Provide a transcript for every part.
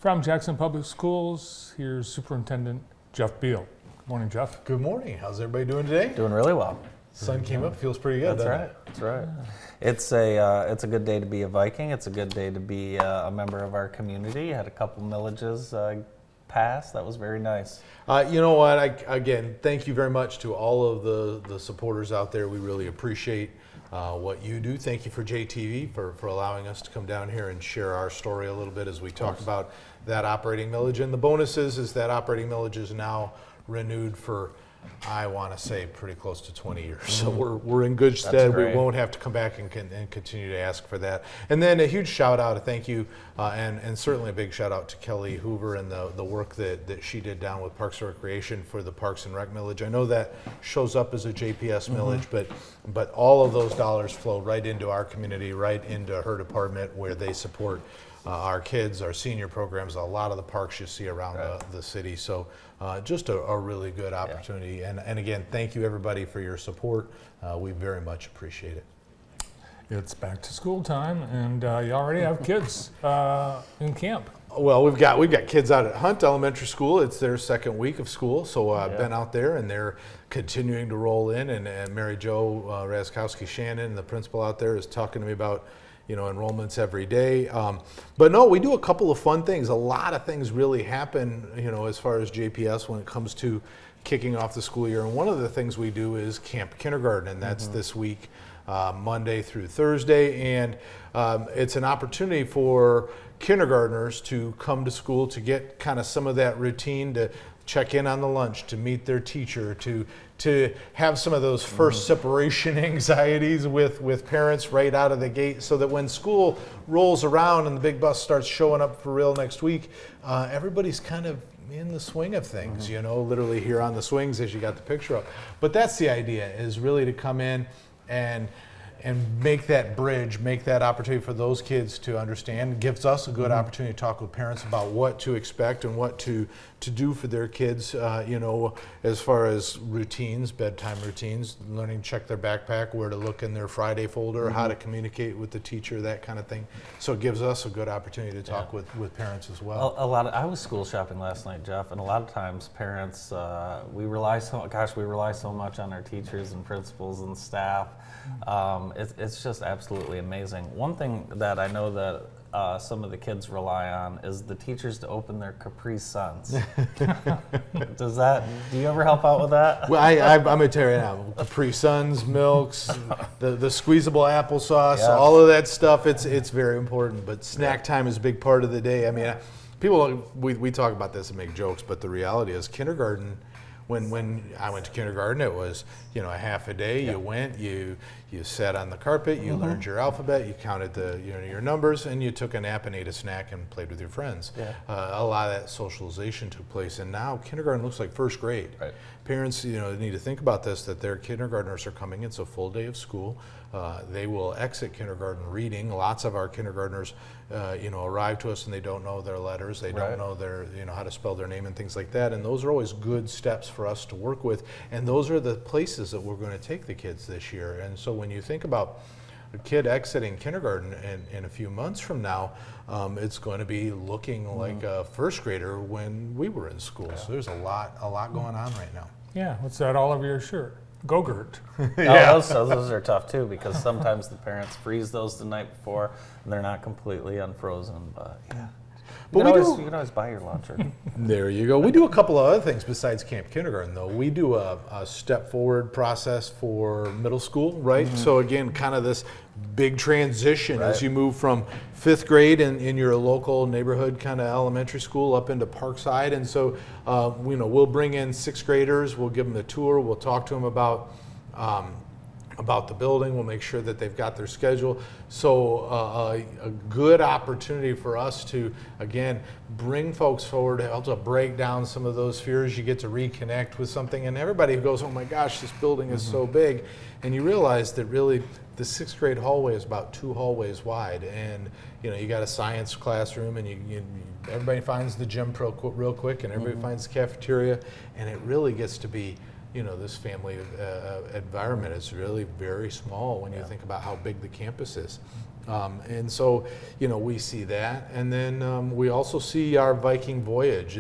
From Jackson Public Schools, here's Superintendent Jeff Beal. Morning, Jeff. Good morning. How's everybody doing today? Doing really well. Sun came up, feels pretty good. That's right. It? That's right. It's a good day to be a Viking. It's a good day to be a member of our community. Had a couple millages pass. That was very nice. You know what? Again, thank you very much to all of the supporters out there. We really appreciate what you do. Thank you for JTV for allowing us to come down here and share our story a little bit as we talk about that operating millage. And the bonus is that operating millage is now renewed for, I want to say, pretty close to 20 years. So we're in good stead. We won't have to come back and continue to ask for that. And then a huge shout out, a thank you, and certainly a big shout out to Kelly Hoover and the work that she did down with Parks and Recreation for the Parks and Rec millage. I know that shows up as a JPS millage, but all of those dollars flow right into our community, right into her department where they support our kids, our senior programs, a lot of the parks you see around the city. So just a really good opportunity. Yeah. And again, thank you everybody for your support. We very much appreciate it. It's back to school time, and you already have kids in camp. Well, we've got kids out at Hunt Elementary School. It's their second week of school, so I've been out there, and they're continuing to roll in. And Mary Jo Razkowski-Shannon, the principal out there, is talking to me about enrollments every day. But no, we do a couple of fun things. A lot of things really happen, as far as JPS when it comes to kicking off the school year. And one of the things we do is Camp Kindergarten, and that's this week, Monday through Thursday. And it's an opportunity for kindergartners to come to school to get kind of some of that routine, to check in on the lunch, to meet their teacher, to have some of those first separation anxieties with parents right out of the gate, so that when school rolls around and the big bus starts showing up for real next week, everybody's kind of in the swing of things, literally here on the swings as you got the picture up. But that's the idea, is really to come in and make that bridge, make that opportunity for those kids to understand. It gives us a good opportunity to talk with parents about what to expect and what to do for their kids, as far as routines, bedtime routines, learning to check their backpack, where to look in their Friday folder, how to communicate with the teacher, that kind of thing. So it gives us a good opportunity to talk with parents as well. I was school shopping last night, Jeff, and a lot of times parents, we rely so much on our teachers and principals and staff. It's just absolutely amazing. One thing that I know that some of the kids rely on is the teachers to open their Capri Suns. Do you ever help out with that? Well, I'm going to tell you now, Capri Suns, milks, the squeezable applesauce, all of that stuff, it's very important. But snack time is a big part of the day. I mean, we talk about this and make jokes, but the reality is kindergarten, when I went to kindergarten, it was, a half a day. You went, you sat on the carpet, you learned your alphabet, you counted your numbers, and you took a nap and ate a snack and played with your friends. Yeah. A lot of that socialization took place, and now kindergarten looks like first grade. Right. Parents, need to think about this, that their kindergartners are coming. It's a full day of school. They will exit kindergarten reading. Lots of our kindergartners, arrive to us and they don't know their letters. They don't know their, how to spell their name and things like that. And those are always good steps for us to work with. And those are the places that we're going to take the kids this year. And so when you think about a kid exiting kindergarten in a few months from now, it's going to be looking like a first grader when we were in school. So there's a lot going on right now. Yeah, what's that all over your shirt? Go-Gurt. Those are tough too, because sometimes the parents freeze those the night before and they're not completely unfrozen. But you can always buy your lunch. There you go. We do a couple of other things besides Camp Kindergarten, though. We do a step forward process for middle school, right? So again, kind of this big transition as you move from fifth grade in your local neighborhood kind of elementary school up into Parkside. And so, we'll bring in sixth graders. We'll give them the tour. We'll talk to them about the building. We'll make sure that they've got their schedule. So a good opportunity for us to, again, bring folks forward, help to break down some of those fears. You get to reconnect with something, and everybody goes, oh my gosh, this building is so big. And you realize that really the sixth grade hallway is about 2 hallways wide. And you got a science classroom, and everybody finds the gym real quick, and everybody finds the cafeteria, and it really gets to be this family environment is really very small when you think about how big the campus is. And so, we see that. And then we also see our Viking voyage,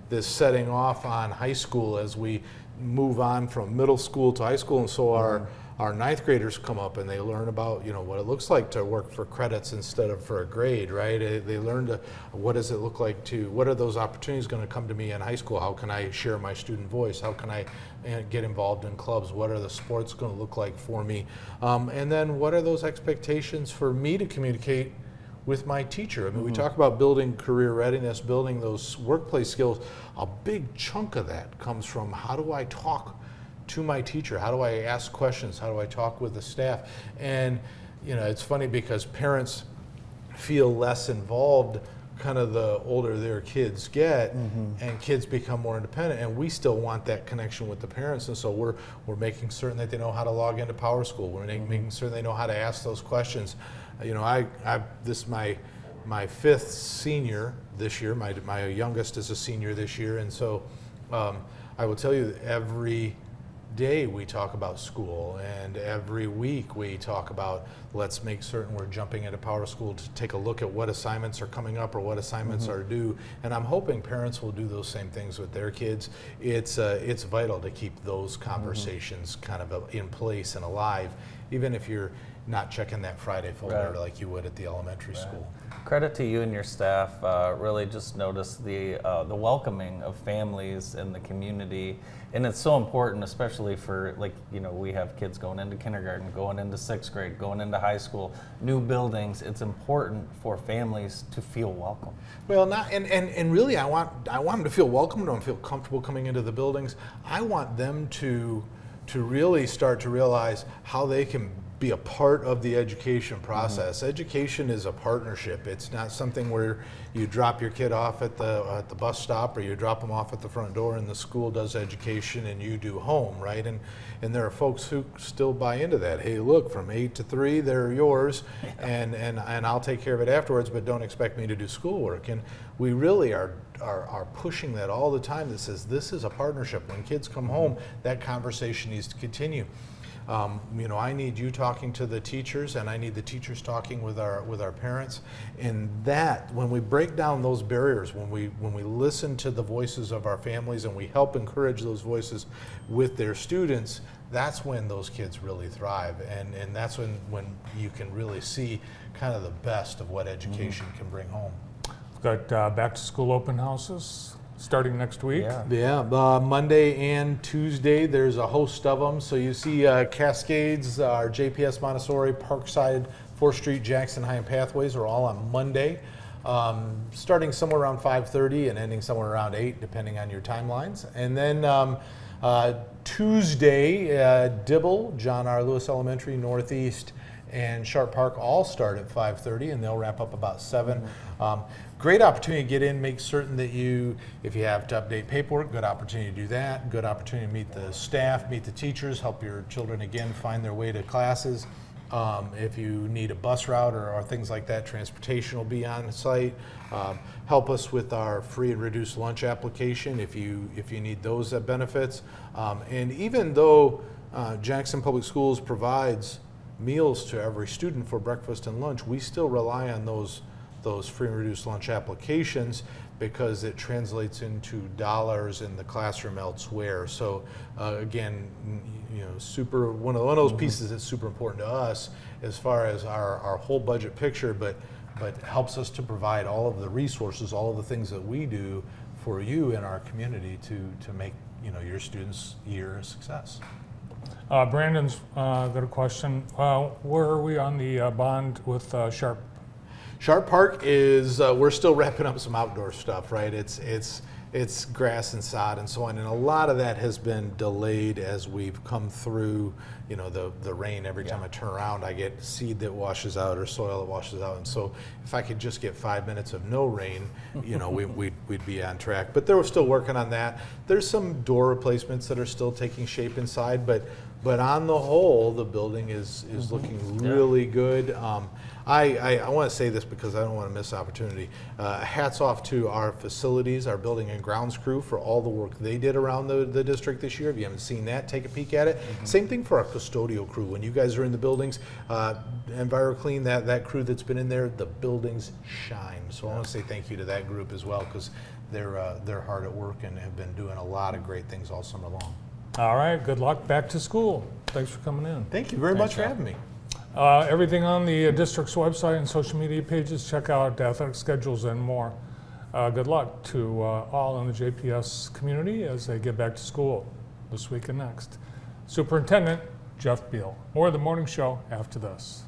this setting off on high school as we move on from middle school to high school. And so our ninth graders come up and they learn about, what it looks like to work for credits instead of for a grade, right? They learn what does it look like what are those opportunities going to come to me in high school? How can I share my student voice? How can I get involved in clubs? What are the sports going to look like for me? And then what are those expectations for me to communicate with my teacher? I mean, we talk about building career readiness, building those workplace skills. A big chunk of that comes from how do I talk to my teacher? How do I ask questions? How do I talk with the staff? And, it's funny because parents feel less involved kind of the older their kids get, and kids become more independent, and we still want that connection with the parents. And so we're making certain that they know how to log into PowerSchool. We're making certain they know how to ask those questions. This is my fifth senior this year. My youngest is a senior this year, and so I will tell you that every day we talk about school, and every week we talk about let's make certain we're jumping into PowerSchool to take a look at what assignments are coming up or what assignments are due. And I'm hoping parents will do those same things with their kids. It's vital to keep those conversations kind of in place and alive, even if you're not checking that Friday folder like you would at the elementary school. Credit to you and your staff. Really just notice the welcoming of families in the community, and it's so important, especially for we have kids going into kindergarten, going into sixth grade, going into high school, new buildings. It's important for families to feel welcome. Well, and really, I want them to feel welcome, to feel comfortable coming into the buildings. I want them to really start to realize how they can be a part of the education process. Education is a partnership. It's not something where you drop your kid off at the bus stop, or you drop them off at the front door and the school does education and you do home, right? And there are folks who still buy into that. Hey, look, from 8 to 3, they're yours, and I'll take care of it afterwards, but don't expect me to do schoolwork. And we really are pushing that all the time. That says this is a partnership. When kids come home, that conversation needs to continue. I need you talking to the teachers, and I need the teachers talking with our parents. And that, when we break down those barriers, when we listen to the voices of our families and we help encourage those voices with their students, that's when those kids really thrive. And that's when you can really see kind of the best of what education can bring home. We've got back to school open houses starting next week. Yeah, Monday and Tuesday, there's a host of them. So you see Cascades, our JPS Montessori, Parkside, 4th Street, Jackson High, and Pathways are all on Monday, starting somewhere around 5:30 and ending somewhere around 8, depending on your timelines. And then Tuesday, Dibble, John R. Lewis Elementary, Northeast, and Sharp Park all start at 5:30, and they'll wrap up about 7. Great opportunity to get in, make certain that if you have to update paperwork, good opportunity to do that. Good opportunity to meet the staff, meet the teachers, help your children again find their way to classes. If you need a bus route or things like that, transportation will be on site. Help us with our free and reduced lunch application if you need those benefits. And even though Jackson Public Schools provides meals to every student for breakfast and lunch, we still rely on those free and reduced lunch applications because it translates into dollars in the classroom elsewhere. So again, one of those pieces that's super important to us as far as our whole budget picture, but helps us to provide all of the resources, all of the things that we do for you in our community to make your students' year a success. Brandon's got a question. Where are we on the bond with Sharp? Sharp Park is, we're still wrapping up some outdoor stuff, right? It's grass and sod and so on, and a lot of that has been delayed as we've come through, the rain. Every time I turn around, I get seed that washes out or soil that washes out, and so if I could just get 5 minutes of no rain, we'd be on track. But they're still working on that. There's some door replacements that are still taking shape inside, but on the whole, the building is looking really good. I want to say this because I don't want to miss opportunity. Hats off to our facilities, our building and grounds crew for all the work they did around the district this year. If you haven't seen that, take a peek at it. Same thing for our custodial crew. When you guys are in the buildings, EnviroClean, that crew that's been in there, the buildings shine. So I want to say thank you to that group as well, because they're hard at work and have been doing a lot of great things all summer long. All right, good luck back to school. Thanks for coming in. Thank you very much for having me. Everything on the district's website and social media pages. Check out athletic schedules and more. Good luck to all in the JPS community as they get back to school this week and next. Superintendent Jeff Beal. More of the morning show after this.